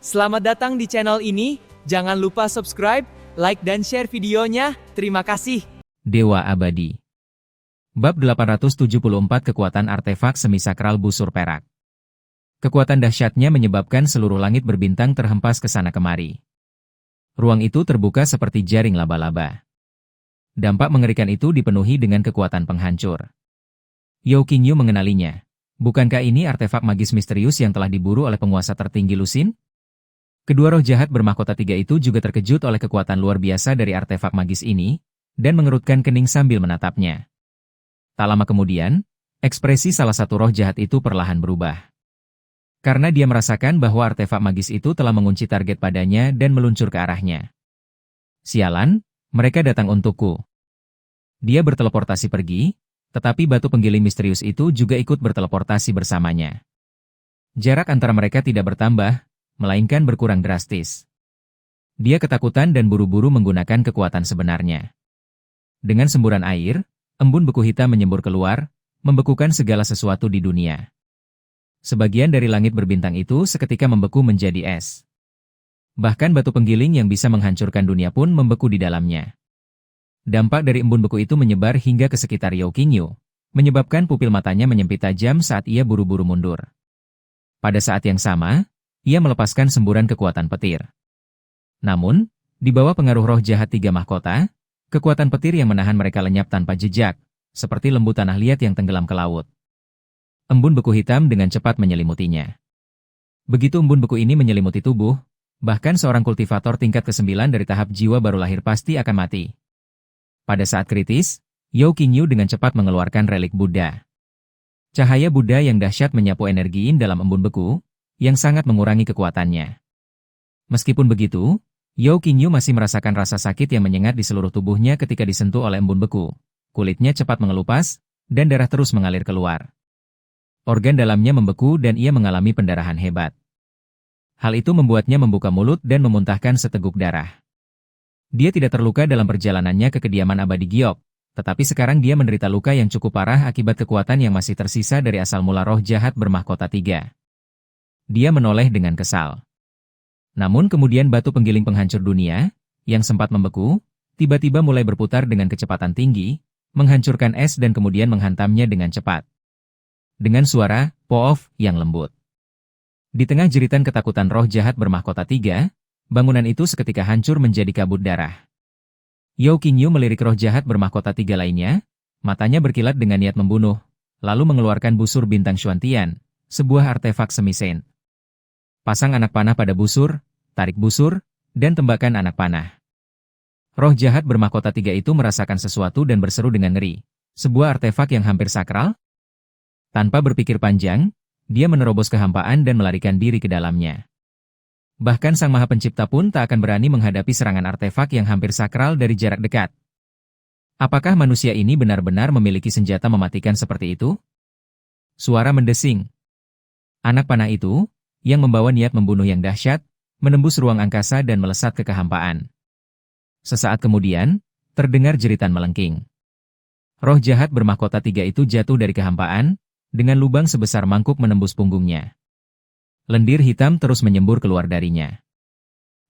Selamat datang di channel ini, jangan lupa subscribe, like dan share videonya, terima kasih. Dewa Abadi. Bab 874 Kekuatan Artefak Semisakral Busur Perak. Kekuatan dahsyatnya menyebabkan seluruh langit berbintang terhempas ke sana kemari. Ruang itu terbuka seperti jaring laba-laba. Dampak mengerikan itu dipenuhi dengan kekuatan penghancur. Yao Qingyu mengenalinya. Bukankah ini artefak magis misterius yang telah diburu oleh penguasa tertinggi Lusin? Kedua roh jahat bermahkota 3 itu juga terkejut oleh kekuatan luar biasa dari artefak magis ini, dan mengerutkan kening sambil menatapnya. Tak lama kemudian, ekspresi salah satu roh jahat itu perlahan berubah. Karena dia merasakan bahwa artefak magis itu telah mengunci target padanya dan meluncur ke arahnya. Sialan, mereka datang untukku. Dia berteleportasi pergi, tetapi batu penggiling misterius itu juga ikut berteleportasi bersamanya. Jarak antara mereka tidak bertambah, melainkan berkurang drastis. Dia ketakutan dan buru-buru menggunakan kekuatan sebenarnya. Dengan semburan air, embun beku hitam menyembur keluar, membekukan segala sesuatu di dunia. Sebagian dari langit berbintang itu seketika membeku menjadi es. Bahkan batu penggiling yang bisa menghancurkan dunia pun membeku di dalamnya. Dampak dari embun beku itu menyebar hingga ke sekitar Yao Qingyu, menyebabkan pupil matanya menyempit tajam saat ia buru-buru mundur. Pada saat yang sama, ia melepaskan semburan kekuatan petir. Namun, di bawah pengaruh roh jahat 3 mahkota, kekuatan petir yang menahan mereka lenyap tanpa jejak, seperti lembu tanah liat yang tenggelam ke laut. Embun beku hitam dengan cepat menyelimutinya. Begitu embun beku ini menyelimuti tubuh, bahkan seorang kultivator tingkat ke-9 dari tahap jiwa baru lahir pasti akan mati. Pada saat kritis, Yao Qingyu dengan cepat mengeluarkan relik Buddha. Cahaya Buddha yang dahsyat menyapu energi yin dalam embun beku, yang sangat mengurangi kekuatannya. Meskipun begitu, Yao Qingyu masih merasakan rasa sakit yang menyengat di seluruh tubuhnya ketika disentuh oleh embun beku. Kulitnya cepat mengelupas, dan darah terus mengalir keluar. Organ dalamnya membeku dan ia mengalami pendarahan hebat. Hal itu membuatnya membuka mulut dan memuntahkan seteguk darah. Dia tidak terluka dalam perjalanannya ke kediaman abadi Giok, tetapi sekarang dia menderita luka yang cukup parah akibat kekuatan yang masih tersisa dari asal mula roh jahat bermahkota 3. Dia menoleh dengan kesal. Namun kemudian batu penggiling penghancur dunia, yang sempat membeku, tiba-tiba mulai berputar dengan kecepatan tinggi, menghancurkan es dan kemudian menghantamnya dengan cepat. Dengan suara, "Poof," yang lembut. Di tengah jeritan ketakutan roh jahat bermahkota 3, bangunan itu seketika hancur menjadi kabut darah. Yao Qingyu melirik roh jahat bermahkota 3 lainnya, matanya berkilat dengan niat membunuh, lalu mengeluarkan busur bintang Xuantian, sebuah artefak semi-saint. Pasang anak panah pada busur, tarik busur, dan tembakan anak panah. Roh jahat bermahkota 3 itu merasakan sesuatu dan berseru dengan ngeri. Sebuah artefak yang hampir sakral? Tanpa berpikir panjang, dia menerobos kehampaan dan melarikan diri ke dalamnya. Bahkan Sang Maha Pencipta pun tak akan berani menghadapi serangan artefak yang hampir sakral dari jarak dekat. Apakah manusia ini benar-benar memiliki senjata mematikan seperti itu? Suara mendesing. Anak panah itu, yang membawa niat membunuh yang dahsyat, menembus ruang angkasa dan melesat ke kehampaan. Sesaat kemudian, terdengar jeritan melengking. Roh jahat bermahkota 3 itu jatuh dari kehampaan, dengan lubang sebesar mangkuk menembus punggungnya. Lendir hitam terus menyembur keluar darinya.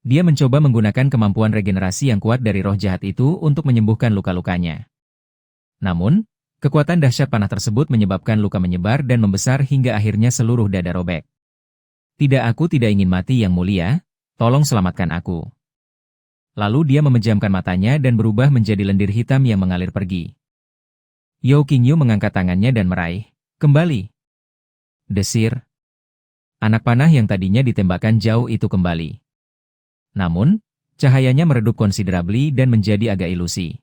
Dia mencoba menggunakan kemampuan regenerasi yang kuat dari roh jahat itu untuk menyembuhkan luka-lukanya. Namun, kekuatan dahsyat panah tersebut menyebabkan luka menyebar dan membesar hingga akhirnya seluruh dada robek. "Tidak, aku tidak ingin mati yang mulia, tolong selamatkan aku." Lalu dia memejamkan matanya dan berubah menjadi lendir hitam yang mengalir pergi. Yao Qingyu mengangkat tangannya dan meraih, "Kembali." Desir. Anak panah yang tadinya ditembakkan jauh itu kembali. Namun, cahayanya meredup konsiderably dan menjadi agak ilusi.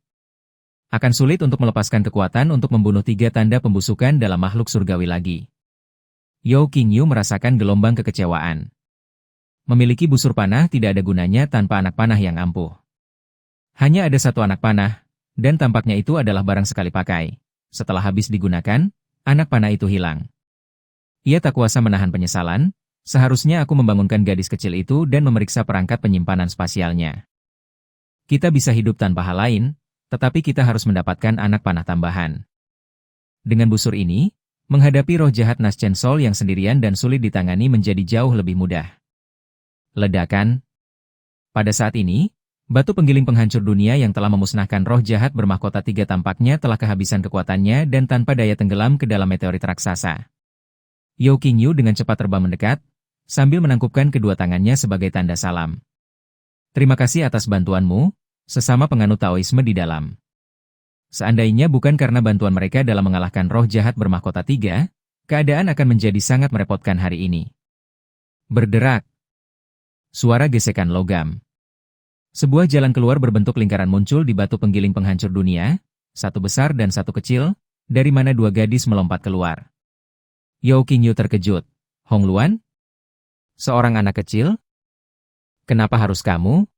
Akan sulit untuk melepaskan kekuatan untuk membunuh 3 tanda pembusukan dalam makhluk surgawi lagi. Yao Qingyu merasakan gelombang kekecewaan. Memiliki busur panah tidak ada gunanya tanpa anak panah yang ampuh. Hanya ada satu anak panah, dan tampaknya itu adalah barang sekali pakai. Setelah habis digunakan, anak panah itu hilang. Ia tak kuasa menahan penyesalan, seharusnya aku membangunkan gadis kecil itu dan memeriksa perangkat penyimpanan spasialnya. Kita bisa hidup tanpa hal lain, tetapi kita harus mendapatkan anak panah tambahan. Dengan busur ini, menghadapi roh jahat Naschen Sol yang sendirian dan sulit ditangani menjadi jauh lebih mudah. Ledakan. Pada saat ini, batu penggiling penghancur dunia yang telah memusnahkan roh jahat bermahkota 3 tampaknya telah kehabisan kekuatannya dan tanpa daya tenggelam ke dalam meteorit raksasa. Yao Qingyu dengan cepat terbang mendekat, sambil menangkupkan kedua tangannya sebagai tanda salam. Terima kasih atas bantuanmu, sesama penganut Taoisme di dalam. Seandainya bukan karena bantuan mereka dalam mengalahkan roh jahat bermahkota 3, keadaan akan menjadi sangat merepotkan hari ini. Berderak. Suara gesekan logam. Sebuah jalan keluar berbentuk lingkaran muncul di batu penggiling penghancur dunia, satu besar dan satu kecil, dari mana dua gadis melompat keluar. Yao Qingyu terkejut. Hong Luan? Seorang anak kecil? Kenapa harus kamu?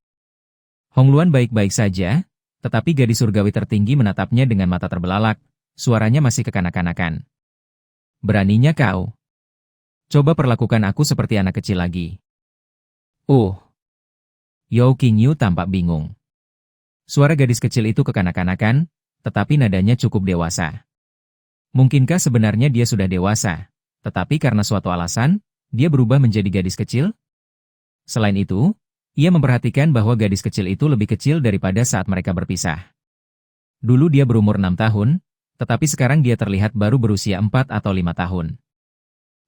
Hong Luan baik-baik saja, tetapi gadis surgawi tertinggi menatapnya dengan mata terbelalak, suaranya masih kekanak-kanakan. Beraninya kau? Coba perlakukan aku seperti anak kecil lagi. Yao Qingyu tampak bingung. Suara gadis kecil itu kekanak-kanakan, tetapi nadanya cukup dewasa. Mungkinkah sebenarnya dia sudah dewasa, tetapi karena suatu alasan, dia berubah menjadi gadis kecil? Selain itu, ia memperhatikan bahwa gadis kecil itu lebih kecil daripada saat mereka berpisah. Dulu dia berumur 6 tahun, tetapi sekarang dia terlihat baru berusia 4 atau 5 tahun.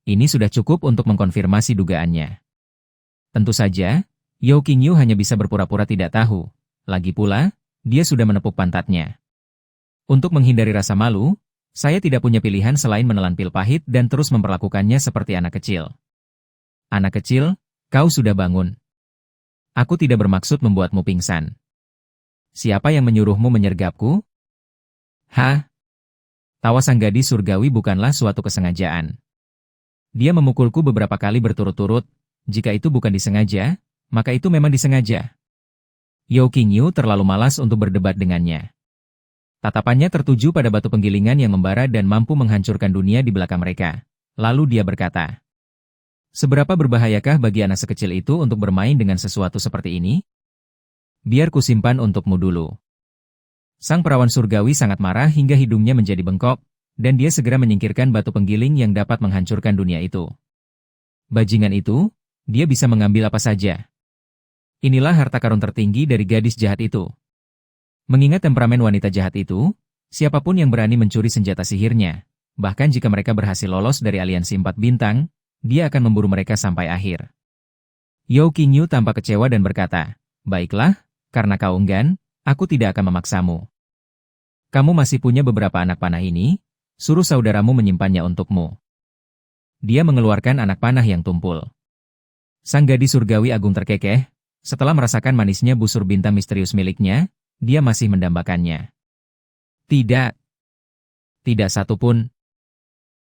Ini sudah cukup untuk mengkonfirmasi dugaannya. Tentu saja, Yao Qingyu hanya bisa berpura-pura tidak tahu. Lagi pula, dia sudah menepuk pantatnya. Untuk menghindari rasa malu, saya tidak punya pilihan selain menelan pil pahit dan terus memperlakukannya seperti anak kecil. Anak kecil, kau sudah bangun. Aku tidak bermaksud membuatmu pingsan. Siapa yang menyuruhmu menyergapku? Hah? Tawa sang gadis surgawi bukanlah suatu kesengajaan. Dia memukulku beberapa kali berturut-turut. Jika itu bukan disengaja, maka itu memang disengaja. Yao Qingyu terlalu malas untuk berdebat dengannya. Tatapannya tertuju pada batu penggilingan yang membara dan mampu menghancurkan dunia di belakang mereka. Lalu dia berkata, seberapa berbahayakah bagi anak sekecil itu untuk bermain dengan sesuatu seperti ini? Biar kusimpan untukmu dulu. Sang perawan surgawi sangat marah hingga hidungnya menjadi bengkok, dan dia segera menyingkirkan batu penggiling yang dapat menghancurkan dunia itu. Bajingan itu, dia bisa mengambil apa saja. Inilah harta karun tertinggi dari gadis jahat itu. Mengingat temperamen wanita jahat itu, siapapun yang berani mencuri senjata sihirnya, bahkan jika mereka berhasil lolos dari aliansi 4 bintang, dia akan memburu mereka sampai akhir. Yao Qingyu tampak kecewa dan berkata, baiklah, karena kau enggan, aku tidak akan memaksamu. Kamu masih punya beberapa anak panah ini, suruh saudaramu menyimpannya untukmu. Dia mengeluarkan anak panah yang tumpul. Sang gadis surgawi agung terkekeh, setelah merasakan manisnya busur bintang misterius miliknya, dia masih mendambakannya. Tidak. Tidak satu pun.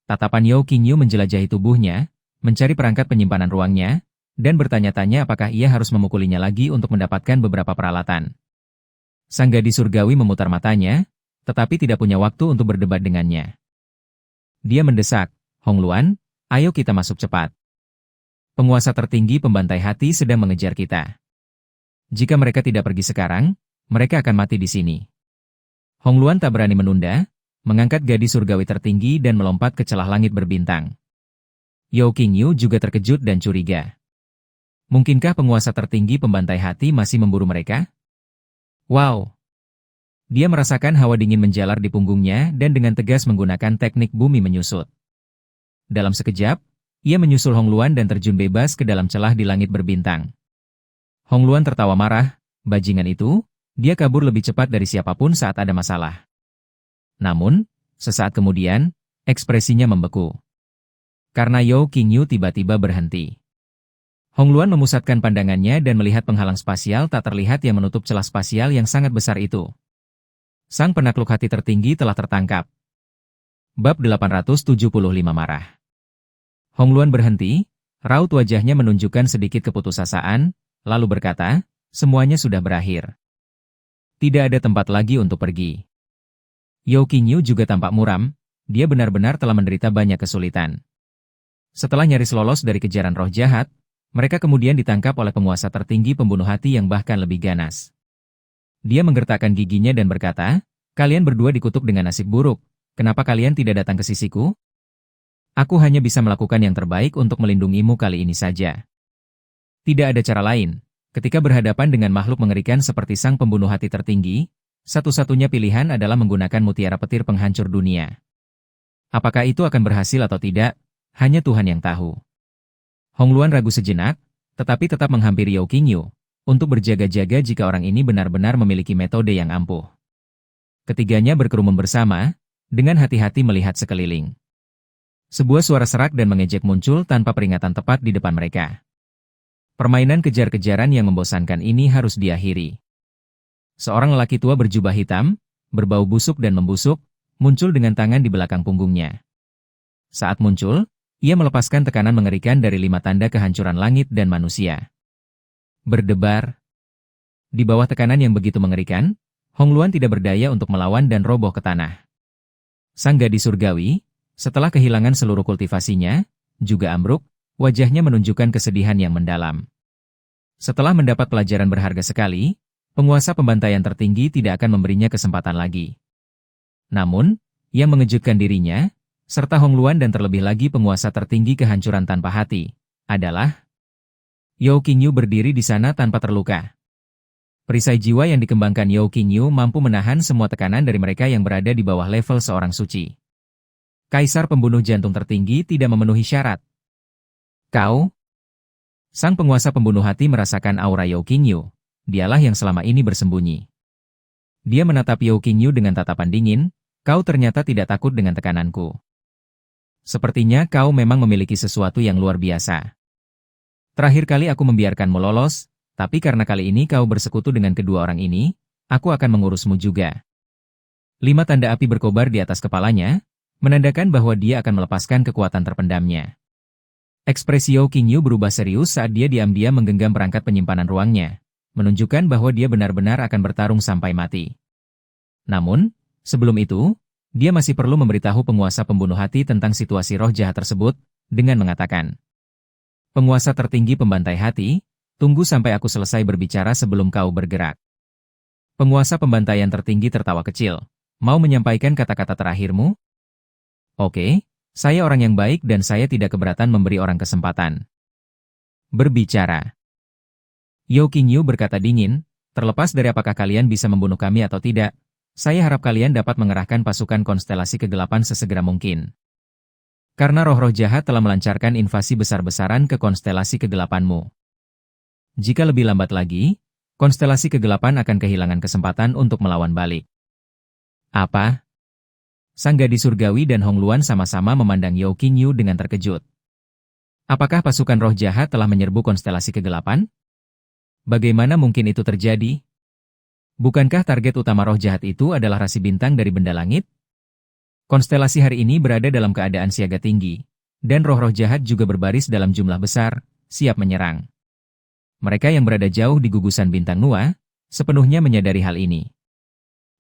Tatapan Yao Qingyu menjelajahi tubuhnya, mencari perangkat penyimpanan ruangnya, dan bertanya-tanya apakah ia harus memukulinya lagi untuk mendapatkan beberapa peralatan. Sang gadis surgawi memutar matanya, tetapi tidak punya waktu untuk berdebat dengannya. Dia mendesak, Hong Luan, ayo kita masuk cepat. Penguasa tertinggi pembantai hati sedang mengejar kita. Jika mereka tidak pergi sekarang, mereka akan mati di sini. Hong Luan tak berani menunda, mengangkat gadis surgawi tertinggi dan melompat ke celah langit berbintang. Yao Qingyu juga terkejut dan curiga. Mungkinkah penguasa tertinggi pembantai hati masih memburu mereka? Wow! Dia merasakan hawa dingin menjalar di punggungnya dan dengan tegas menggunakan teknik bumi menyusut. Dalam sekejap, ia menyusul Hong Luan dan terjun bebas ke dalam celah di langit berbintang. Hong Luan tertawa marah, bajingan itu, dia kabur lebih cepat dari siapapun saat ada masalah. Namun, sesaat kemudian, ekspresinya membeku. Karena Yao Qingyu tiba-tiba berhenti. Hong Luan memusatkan pandangannya dan melihat penghalang spasial tak terlihat yang menutup celah spasial yang sangat besar itu. Sang penakluk hati tertinggi telah tertangkap. Bab 875 marah. Hong Luan berhenti, raut wajahnya menunjukkan sedikit keputusasaan, lalu berkata, semuanya sudah berakhir. Tidak ada tempat lagi untuk pergi. Yao Qingyu juga tampak muram, dia benar-benar telah menderita banyak kesulitan. Setelah nyaris lolos dari kejaran roh jahat, mereka kemudian ditangkap oleh penguasa tertinggi pembunuh hati yang bahkan lebih ganas. Dia menggertakkan giginya dan berkata, kalian berdua dikutuk dengan nasib buruk, kenapa kalian tidak datang ke sisiku? Aku hanya bisa melakukan yang terbaik untuk melindungimu kali ini saja. Tidak ada cara lain. Ketika berhadapan dengan makhluk mengerikan seperti sang pembunuh hati tertinggi, satu-satunya pilihan adalah menggunakan mutiara petir penghancur dunia. Apakah itu akan berhasil atau tidak, hanya Tuhan yang tahu. Hongluan ragu sejenak, tetapi tetap menghampiri Yao Qingyu, untuk berjaga-jaga jika orang ini benar-benar memiliki metode yang ampuh. Ketiganya berkerumun bersama, dengan hati-hati melihat sekeliling. Sebuah suara serak dan mengejek muncul tanpa peringatan tepat di depan mereka. Permainan kejar-kejaran yang membosankan ini harus diakhiri. Seorang lelaki tua berjubah hitam, berbau busuk dan membusuk, muncul dengan tangan di belakang punggungnya. Saat muncul, ia melepaskan tekanan mengerikan dari 5 tanda kehancuran langit dan manusia. Berdebar. Di bawah tekanan yang begitu mengerikan, Hongluan tidak berdaya untuk melawan dan roboh ke tanah. Sang gadis surgawi, setelah kehilangan seluruh kultivasinya, juga ambruk, wajahnya menunjukkan kesedihan yang mendalam. Setelah mendapat pelajaran berharga sekali, penguasa pembantaian tertinggi tidak akan memberinya kesempatan lagi. Namun, yang mengejutkan dirinya, serta Hongluan dan terlebih lagi penguasa tertinggi kehancuran tanpa hati, adalah Yao Qingyu berdiri di sana tanpa terluka. Perisai jiwa yang dikembangkan Yao Qingyu mampu menahan semua tekanan dari mereka yang berada di bawah level seorang suci. Kaisar pembunuh jantung tertinggi tidak memenuhi syarat. Kau? Sang penguasa pembunuh hati merasakan aura Yao Qingyu. Dialah yang selama ini bersembunyi. Dia menatap Yao Qingyu dengan tatapan dingin, kau ternyata tidak takut dengan tekananku. Sepertinya kau memang memiliki sesuatu yang luar biasa. Terakhir kali aku membiarkanmu lolos, tapi karena kali ini kau bersekutu dengan kedua orang ini, aku akan mengurusmu juga. 5 tanda api berkobar di atas kepalanya, menandakan bahwa dia akan melepaskan kekuatan terpendamnya. Ekspresi Yao Qingyu berubah serius saat dia diam-diam menggenggam perangkat penyimpanan ruangnya, menunjukkan bahwa dia benar-benar akan bertarung sampai mati. Namun, sebelum itu, dia masih perlu memberitahu penguasa pembunuh hati tentang situasi roh jahat tersebut, dengan mengatakan, "Penguasa tertinggi pembantai hati, tunggu sampai aku selesai berbicara sebelum kau bergerak." Penguasa pembantaian tertinggi tertawa kecil, mau menyampaikan kata-kata terakhirmu? Oke, saya orang yang baik dan saya tidak keberatan memberi orang kesempatan berbicara. Yao Qingyu berkata dingin, terlepas dari apakah kalian bisa membunuh kami atau tidak, saya harap kalian dapat mengerahkan pasukan konstelasi kegelapan sesegera mungkin. Karena roh-roh jahat telah melancarkan invasi besar-besaran ke konstelasi kegelapanmu. Jika lebih lambat lagi, konstelasi kegelapan akan kehilangan kesempatan untuk melawan balik. Apa? Sang gadis surgawi dan Hongluan sama-sama memandang Yao Qingyu dengan terkejut. Apakah pasukan roh jahat telah menyerbu konstelasi kegelapan? Bagaimana mungkin itu terjadi? Bukankah target utama roh jahat itu adalah rasi bintang dari benda langit? Konstelasi hari ini berada dalam keadaan siaga tinggi, dan roh-roh jahat juga berbaris dalam jumlah besar, siap menyerang. Mereka yang berada jauh di gugusan bintang Nua, sepenuhnya menyadari hal ini.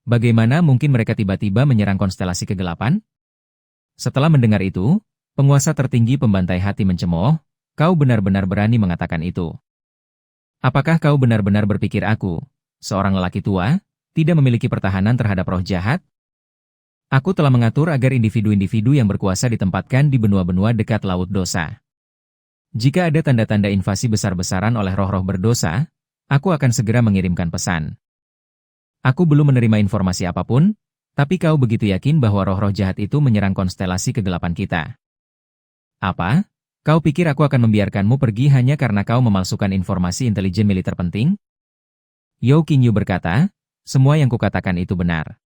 Bagaimana mungkin mereka tiba-tiba menyerang konstelasi kegelapan? Setelah mendengar itu, penguasa tertinggi pembantai hati mencemooh, kau benar-benar berani mengatakan itu. Apakah kau benar-benar berpikir aku, seorang lelaki tua, tidak memiliki pertahanan terhadap roh jahat? Aku telah mengatur agar individu-individu yang berkuasa ditempatkan di benua-benua dekat Laut Dosa. Jika ada tanda-tanda invasi besar-besaran oleh roh-roh berdosa, aku akan segera mengirimkan pesan. Aku belum menerima informasi apapun, tapi kau begitu yakin bahwa roh-roh jahat itu menyerang konstelasi kegelapan kita. Apa? Kau pikir aku akan membiarkanmu pergi hanya karena kau memalsukan informasi intelijen militer penting? Yao Qingyu berkata, semua yang kukatakan itu benar.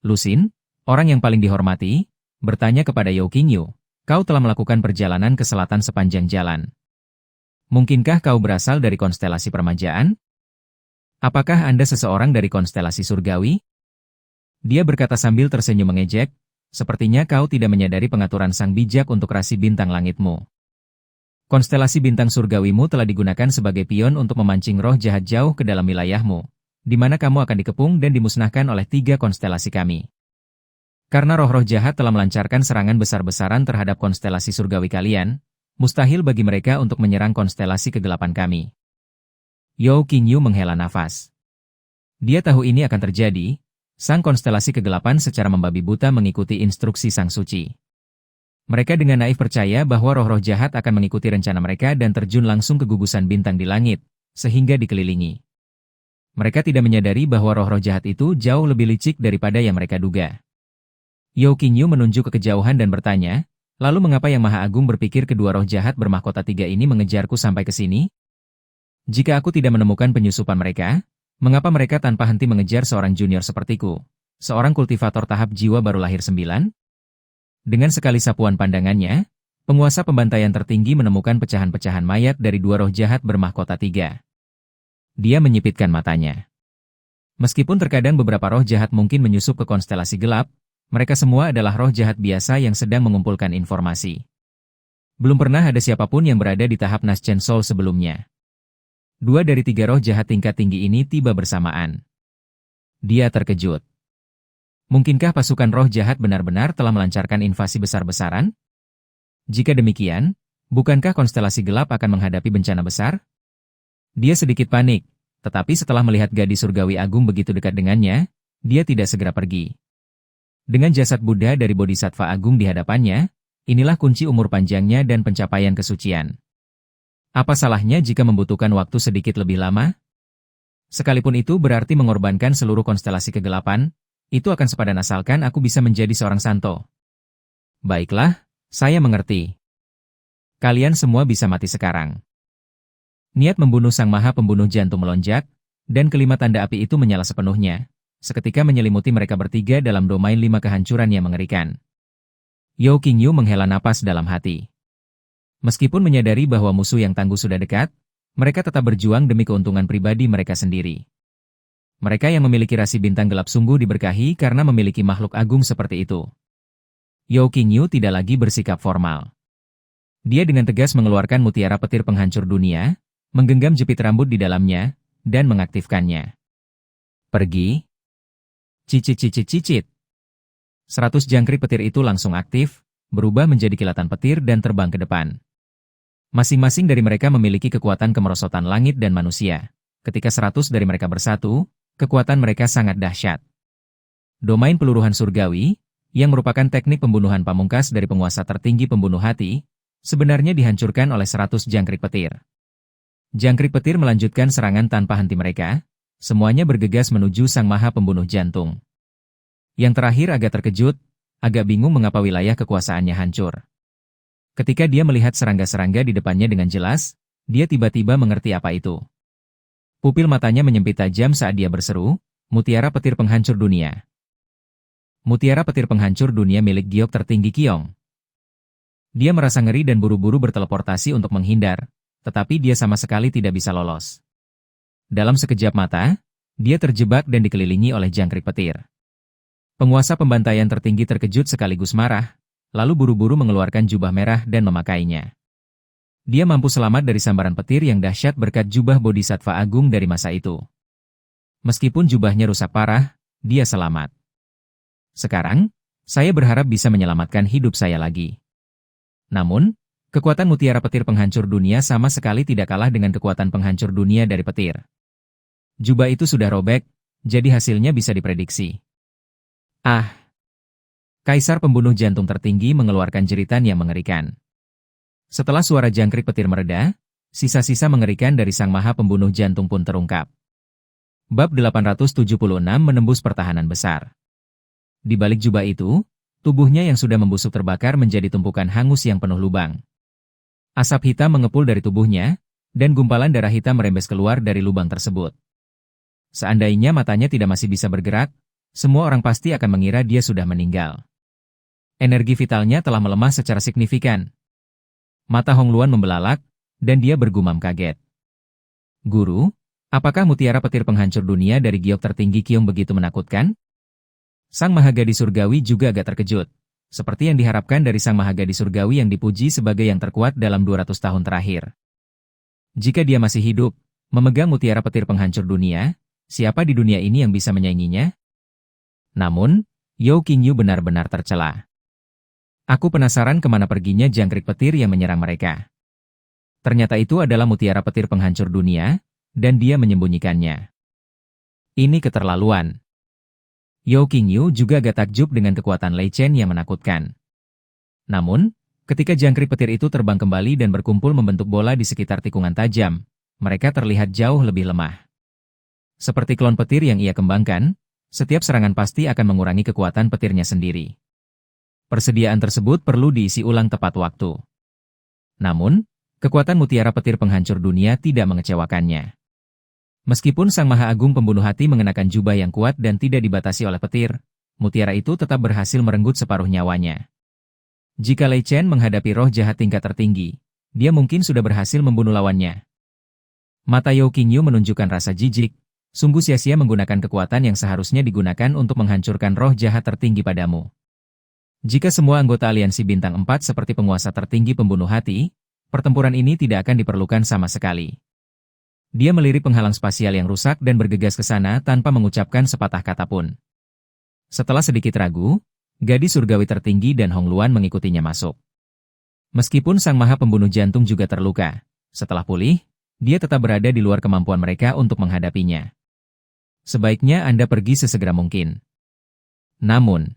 Lusin, orang yang paling dihormati, bertanya kepada Yao Qingyu, kau telah melakukan perjalanan ke selatan sepanjang jalan. Mungkinkah kau berasal dari konstelasi permajaan? Apakah Anda seseorang dari konstelasi surgawi? Dia berkata sambil tersenyum mengejek, sepertinya kau tidak menyadari pengaturan sang bijak untuk rasi bintang langitmu. Konstelasi bintang surgawimu telah digunakan sebagai pion untuk memancing roh jahat jauh ke dalam wilayahmu, di mana kamu akan dikepung dan dimusnahkan oleh 3 konstelasi kami. Karena roh-roh jahat telah melancarkan serangan besar-besaran terhadap konstelasi surgawi kalian, mustahil bagi mereka untuk menyerang konstelasi kegelapan kami. Yao Qingyu menghela nafas. Dia tahu ini akan terjadi. Sang konstelasi kegelapan secara membabi buta mengikuti instruksi sang suci. Mereka dengan naif percaya bahwa roh-roh jahat akan mengikuti rencana mereka dan terjun langsung ke gugusan bintang di langit, sehingga dikelilingi. Mereka tidak menyadari bahwa roh-roh jahat itu jauh lebih licik daripada yang mereka duga. Yao Qingyu menunjuk ke kejauhan dan bertanya, lalu mengapa Yang Maha Agung berpikir kedua roh jahat bermahkota 3 ini mengejarku sampai ke sini? Jika aku tidak menemukan penyusupan mereka, mengapa mereka tanpa henti mengejar seorang junior sepertiku? Seorang kultivator tahap jiwa baru lahir 9? Dengan sekali sapuan pandangannya, penguasa pembantaian tertinggi menemukan pecahan-pecahan mayat dari dua roh jahat bermahkota 3. Dia menyipitkan matanya. Meskipun terkadang beberapa roh jahat mungkin menyusup ke konstelasi gelap, mereka semua adalah roh jahat biasa yang sedang mengumpulkan informasi. Belum pernah ada siapapun yang berada di tahap Naschen Soul sebelumnya. 2 dari 3 roh jahat tingkat tinggi ini tiba bersamaan. Dia terkejut. Mungkinkah pasukan roh jahat benar-benar telah melancarkan invasi besar-besaran? Jika demikian, bukankah konstelasi gelap akan menghadapi bencana besar? Dia sedikit panik, tetapi setelah melihat gadis surgawi agung begitu dekat dengannya, dia tidak segera pergi. Dengan jasad Buddha dari Bodhisattva Agung di hadapannya, inilah kunci umur panjangnya dan pencapaian kesucian. Apa salahnya jika membutuhkan waktu sedikit lebih lama? Sekalipun itu berarti mengorbankan seluruh konstelasi kegelapan, itu akan sepadan asalkan aku bisa menjadi seorang santo. Baiklah, saya mengerti. Kalian semua bisa mati sekarang. Niat membunuh Sang Maha Pembunuh Jantung melonjak, dan kelima tanda api itu menyala sepenuhnya, seketika menyelimuti mereka bertiga dalam domain 5 kehancuran yang mengerikan. Yao Qingyu menghela napas dalam hati. Meskipun menyadari bahwa musuh yang tangguh sudah dekat, mereka tetap berjuang demi keuntungan pribadi mereka sendiri. Mereka yang memiliki rasi bintang gelap sungguh diberkahi karena memiliki makhluk agung seperti itu. Yao Qingyu tidak lagi bersikap formal. Dia dengan tegas mengeluarkan mutiara petir penghancur dunia, menggenggam jepit rambut di dalamnya, dan mengaktifkannya. Pergi. Cicit-cicit-cicit. 100 jangkrik petir itu langsung aktif, berubah menjadi kilatan petir dan terbang ke depan. Masing-masing dari mereka memiliki kekuatan kemerosotan langit dan manusia. Ketika 100 dari mereka bersatu, kekuatan mereka sangat dahsyat. Domain peluruhan surgawi, yang merupakan teknik pembunuhan pamungkas dari penguasa tertinggi pembunuh hati, sebenarnya dihancurkan oleh 100 jangkrik petir. Jangkrik petir melanjutkan serangan tanpa henti mereka, semuanya bergegas menuju Sang Maha Pembunuh Jantung. Yang terakhir agak terkejut, agak bingung mengapa wilayah kekuasaannya hancur. Ketika dia melihat serangga-serangga di depannya dengan jelas, dia tiba-tiba mengerti apa itu. Pupil matanya menyempit tajam saat dia berseru, mutiara petir penghancur dunia. Mutiara petir penghancur dunia milik giok tertinggi Qiong. Dia merasa ngeri dan buru-buru berteleportasi untuk menghindar, tetapi dia sama sekali tidak bisa lolos. Dalam sekejap mata, dia terjebak dan dikelilingi oleh jangkrik petir. Penguasa pembantaian tertinggi terkejut sekaligus marah, lalu buru-buru mengeluarkan jubah merah dan memakainya. Dia mampu selamat dari sambaran petir yang dahsyat berkat jubah Bodhisattva Agung dari masa itu. Meskipun jubahnya rusak parah, dia selamat. Sekarang, saya berharap bisa menyelamatkan hidup saya lagi. Namun, kekuatan mutiara petir penghancur dunia sama sekali tidak kalah dengan kekuatan penghancur dunia dari petir. Jubah itu sudah robek, jadi hasilnya bisa diprediksi. Ah! Kaisar pembunuh jantung tertinggi mengeluarkan jeritan yang mengerikan. Setelah suara jangkrik petir mereda, sisa-sisa mengerikan dari Sang Maha Pembunuh Jantung pun terungkap. Bab 876 menembus pertahanan besar. Di balik jubah itu, tubuhnya yang sudah membusuk terbakar menjadi tumpukan hangus yang penuh lubang. Asap hitam mengepul dari tubuhnya, dan gumpalan darah hitam merembes keluar dari lubang tersebut. Seandainya matanya tidak masih bisa bergerak, semua orang pasti akan mengira dia sudah meninggal. Energi vitalnya telah melemah secara signifikan. Mata Hong Luan membelalak, dan dia bergumam kaget. Guru, apakah mutiara petir penghancur dunia dari giok tertinggi Qiong begitu menakutkan? Sang Mahagadi Surgawi juga agak terkejut, seperti yang diharapkan dari Sang Mahagadi Surgawi yang dipuji sebagai yang terkuat dalam 200 tahun terakhir. Jika dia masih hidup, memegang mutiara petir penghancur dunia, siapa di dunia ini yang bisa menyainginya? Namun, Yao Qingyu benar-benar tercela. Aku penasaran kemana perginya jangkrik petir yang menyerang mereka. Ternyata itu adalah mutiara petir penghancur dunia, dan dia menyembunyikannya. Ini keterlaluan. Yao Qingyu juga agak takjub dengan kekuatan Lei Chen yang menakutkan. Namun, Ketika jangkrik petir itu terbang kembali dan berkumpul membentuk bola di sekitar tikungan tajam, mereka terlihat jauh lebih lemah. Seperti klon petir yang ia kembangkan, setiap serangan pasti akan mengurangi kekuatan petirnya sendiri. Persediaan tersebut perlu diisi ulang tepat waktu. Namun, kekuatan mutiara petir penghancur dunia tidak mengecewakannya. Meskipun Sang Maha Agung Pembunuh Hati mengenakan jubah yang kuat dan tidak dibatasi oleh petir, mutiara itu tetap berhasil merenggut separuh nyawanya. Jika Lei Chen menghadapi roh jahat tingkat tertinggi, dia mungkin sudah berhasil membunuh lawannya. Mata Yao Qingyu menunjukkan rasa jijik. Sungguh sia-sia menggunakan kekuatan yang seharusnya digunakan untuk menghancurkan roh jahat tertinggi padamu. Jika semua anggota aliansi bintang 4 seperti penguasa tertinggi pembunuh hati, pertempuran ini tidak akan diperlukan sama sekali. Dia melirik penghalang spasial yang rusak dan bergegas ke sana tanpa mengucapkan sepatah kata pun. Setelah sedikit ragu, gadis surgawi tertinggi dan Hong Luan mengikutinya masuk. Meskipun Sang Maha Pembunuh Jantung juga terluka, setelah pulih, dia tetap berada di luar kemampuan mereka untuk menghadapinya. Sebaiknya Anda pergi sesegera mungkin. Namun,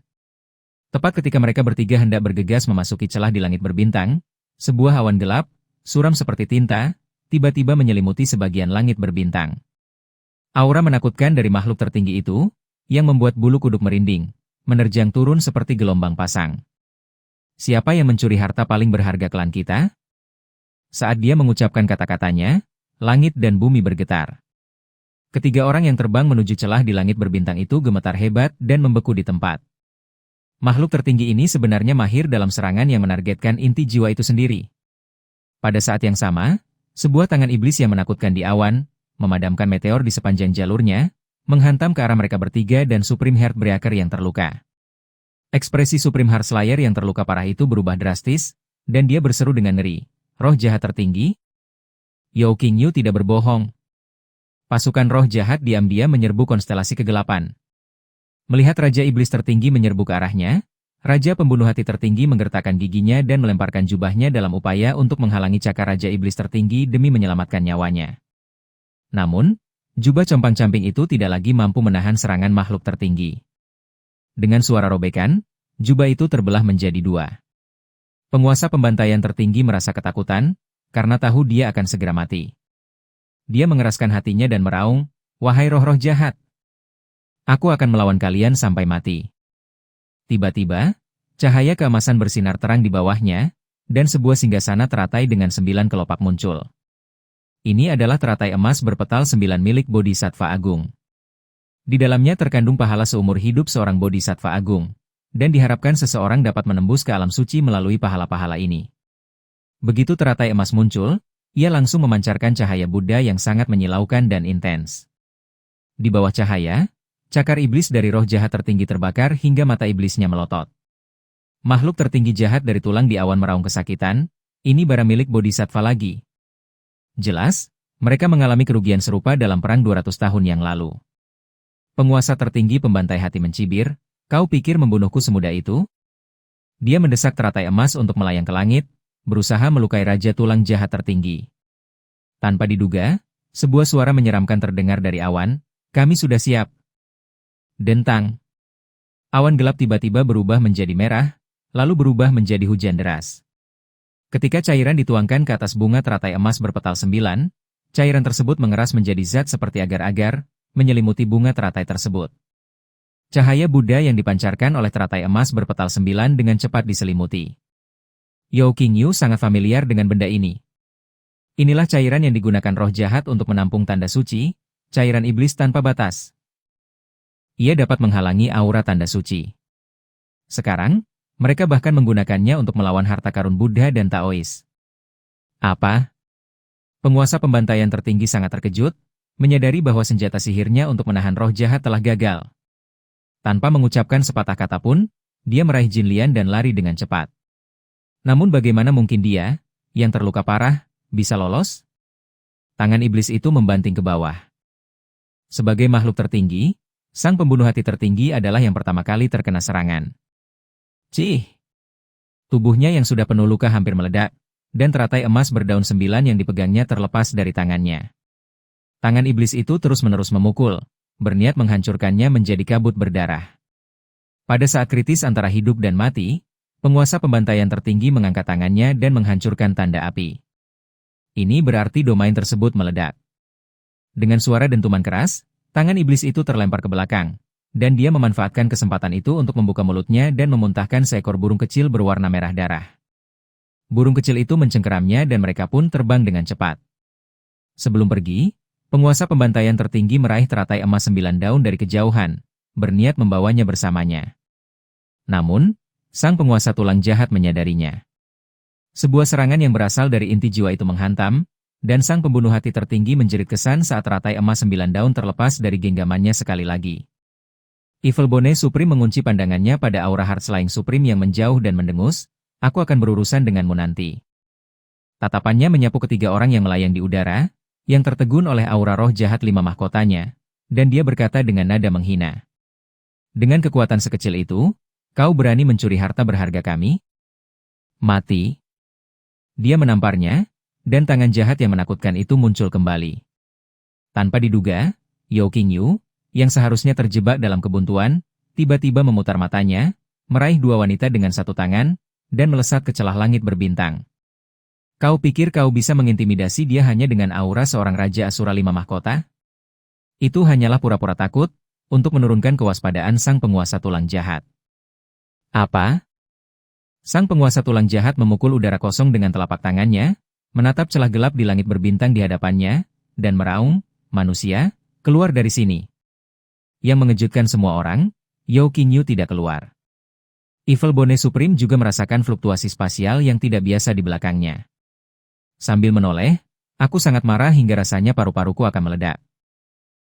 tepat ketika mereka bertiga hendak bergegas memasuki celah di langit berbintang, sebuah awan gelap, suram seperti tinta, tiba-tiba menyelimuti sebagian langit berbintang. Aura menakutkan dari makhluk tertinggi itu, yang membuat bulu kuduk merinding, menerjang turun seperti gelombang pasang. Siapa yang mencuri harta paling berharga klan kita? Saat dia mengucapkan kata-katanya, langit dan bumi bergetar. Ketiga orang yang terbang menuju celah di langit berbintang itu gemetar hebat dan membeku di tempat. Makhluk tertinggi ini sebenarnya mahir dalam serangan yang menargetkan inti jiwa itu sendiri. Pada saat yang sama, sebuah tangan iblis yang menakutkan di awan, memadamkan meteor di sepanjang jalurnya, menghantam ke arah mereka bertiga dan Supreme Heartbreaker yang terluka. Ekspresi Supreme Heart Slayer yang terluka parah itu berubah drastis, dan dia berseru dengan ngeri, "Roh jahat tertinggi?" Yao Qingyu tidak berbohong. Pasukan roh jahat diam-diam menyerbu konstelasi kegelapan. Melihat Raja Iblis tertinggi menyerbu ke arahnya, Raja Pembunuh Hati tertinggi menggertakkan giginya dan melemparkan jubahnya dalam upaya untuk menghalangi cakar Raja Iblis tertinggi demi menyelamatkan nyawanya. Namun, jubah compang-camping itu tidak lagi mampu menahan serangan makhluk tertinggi. Dengan suara robekan, jubah itu terbelah menjadi dua. Penguasa pembantaian tertinggi merasa ketakutan, karena tahu dia akan segera mati. Dia mengeraskan hatinya dan meraung, "Wahai roh-roh jahat, aku akan melawan kalian sampai mati." Tiba-tiba, cahaya keemasan bersinar terang di bawahnya, dan sebuah singgasana teratai dengan 9 kelopak muncul. Ini adalah teratai emas berpetal 9 milik Bodhisattva Agung. Di dalamnya terkandung pahala seumur hidup seorang Bodhisattva Agung, dan diharapkan seseorang dapat menembus ke alam suci melalui pahala-pahala ini. Begitu teratai emas muncul, ia langsung memancarkan cahaya Buddha yang sangat menyilaukan dan intens. Di bawah cahaya, cakar iblis dari roh jahat tertinggi terbakar hingga mata iblisnya melotot. Makhluk tertinggi jahat dari tulang di awan meraung kesakitan, ini barang milik Bodhisattva lagi. Jelas, mereka mengalami kerugian serupa dalam perang 200 tahun yang lalu. Penguasa tertinggi pembantai hati mencibir, "Kau pikir membunuhku semudah itu?" Dia mendesak teratai emas untuk melayang ke langit, berusaha melukai Raja Tulang Jahat tertinggi. Tanpa diduga, sebuah suara menyeramkan terdengar dari awan, "Kami sudah siap." Dentang. Awan gelap tiba-tiba berubah menjadi merah, lalu berubah menjadi hujan deras. Ketika cairan dituangkan ke atas bunga teratai emas berpetal 9, cairan tersebut mengeras menjadi zat seperti agar-agar, menyelimuti bunga teratai tersebut. Cahaya Buddha yang dipancarkan oleh teratai emas berpetal 9 dengan cepat diselimuti. Yao Qingyu sangat familiar dengan benda ini. Inilah cairan yang digunakan roh jahat untuk menampung tanda suci, cairan iblis tanpa batas. Ia dapat menghalangi aura tanda suci. Sekarang, mereka bahkan menggunakannya untuk melawan harta karun Buddha dan Taois. Apa? Penguasa pembantaian tertinggi sangat terkejut, menyadari bahwa senjata sihirnya untuk menahan roh jahat telah gagal. Tanpa mengucapkan sepatah kata pun, dia meraih Jin Lian dan lari dengan cepat. Namun bagaimana mungkin dia, yang terluka parah, bisa lolos? Tangan iblis itu membanting ke bawah. Sebagai makhluk tertinggi, sang pembunuh hati tertinggi adalah yang pertama kali terkena serangan. Cih! Tubuhnya yang sudah penuh luka hampir meledak, dan teratai emas berdaun 9 yang dipegangnya terlepas dari tangannya. Tangan iblis itu terus-menerus memukul, berniat menghancurkannya menjadi kabut berdarah. Pada saat kritis antara hidup dan mati, Penguasa pembantaian tertinggi mengangkat tangannya dan menghancurkan tanda api. Ini berarti domain tersebut meledak. Dengan suara dentuman keras, tangan iblis itu terlempar ke belakang, dan dia memanfaatkan kesempatan itu untuk membuka mulutnya dan memuntahkan seekor burung kecil berwarna merah darah. Burung kecil itu mencengkeramnya dan mereka pun terbang dengan cepat. Sebelum pergi, penguasa pembantaian tertinggi meraih teratai emas 9 daun dari kejauhan, berniat membawanya bersamanya. Namun, sang penguasa tulang jahat menyadarinya. Sebuah serangan yang berasal dari inti jiwa itu menghantam, dan sang pembunuh hati tertinggi menjerit kesan saat teratai emas 9 daun terlepas dari genggamannya sekali lagi. Evil Bone Supreme mengunci pandangannya pada aura Heart Slaying Supreme yang menjauh dan mendengus, "Aku akan berurusan denganmu nanti." Tatapannya menyapu ketiga orang yang melayang di udara, yang tertegun oleh aura roh jahat 5 mahkotanya, dan dia berkata dengan nada menghina. "Dengan kekuatan sekecil itu, kau berani mencuri harta berharga kami? Mati." Dia menamparnya, dan tangan jahat yang menakutkan itu muncul kembali. Tanpa diduga, Yao Qingyu, yang seharusnya terjebak dalam kebuntuan, tiba-tiba memutar matanya, meraih dua wanita dengan satu tangan, dan melesat ke celah langit berbintang. "Kau pikir kau bisa mengintimidasi dia hanya dengan aura seorang Raja Asura 5 mahkota? Itu hanyalah pura-pura takut, untuk menurunkan kewaspadaan sang penguasa tulang jahat." "Apa?" Sang penguasa tulang jahat memukul udara kosong dengan telapak tangannya, menatap celah gelap di langit berbintang di hadapannya, dan meraung, "Manusia, keluar dari sini." Yang mengejutkan semua orang, Yao Qingyu tidak keluar. Evil Bone Supreme juga merasakan fluktuasi spasial yang tidak biasa di belakangnya. Sambil menoleh, "Aku sangat marah hingga rasanya paru-paruku akan meledak."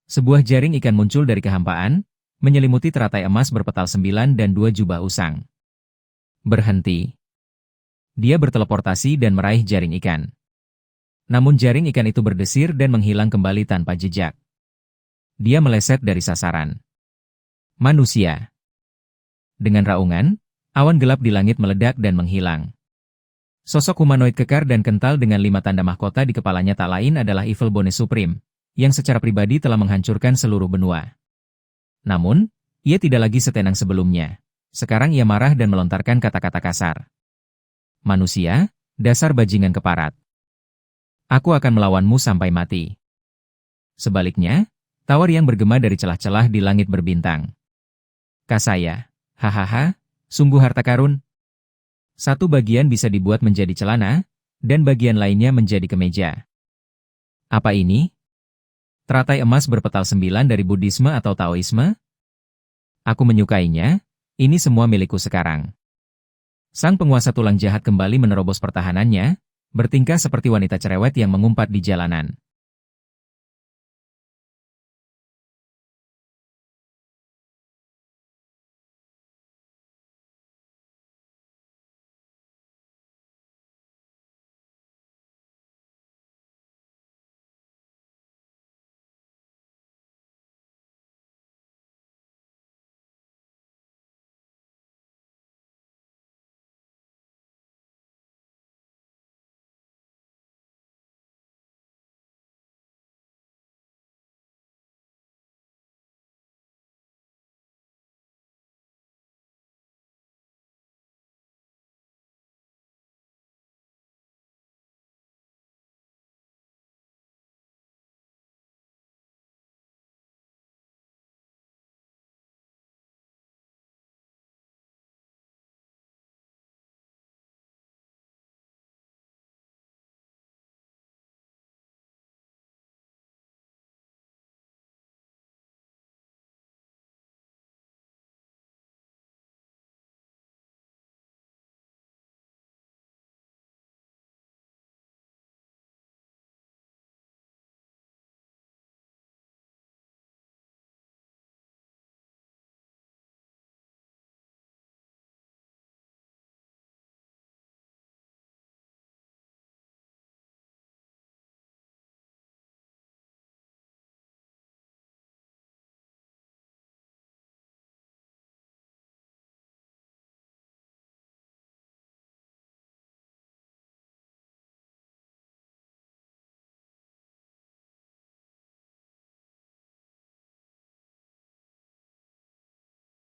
Sebuah jaring ikan muncul dari kehampaan, menyelimuti teratai emas berpetal 9 dan 2 jubah usang. "Berhenti." Dia berteleportasi dan meraih jaring ikan. Namun jaring ikan itu berdesir dan menghilang kembali tanpa jejak. Dia meleset dari sasaran. "Manusia." Dengan raungan, awan gelap di langit meledak dan menghilang. Sosok humanoid kekar dan kental dengan 5 tanda mahkota di kepalanya tak lain adalah Evil Bone Supreme, yang secara pribadi telah menghancurkan seluruh benua. Namun, ia tidak lagi setenang sebelumnya. Sekarang ia marah dan melontarkan kata-kata kasar. "Manusia, dasar bajingan keparat. Aku akan melawanmu sampai mati." Sebaliknya, tawar yang bergema dari celah-celah di langit berbintang. "Kasaya, hahaha, sungguh harta karun. Satu bagian bisa dibuat menjadi celana, dan bagian lainnya menjadi kemeja. Apa ini? Teratai emas berpetal 9 dari Buddhisme atau Taoisme? Aku menyukainya, ini semua milikku sekarang." Sang penguasa tulang jahat kembali menerobos pertahanannya, bertingkah seperti wanita cerewet yang mengumpat di jalanan.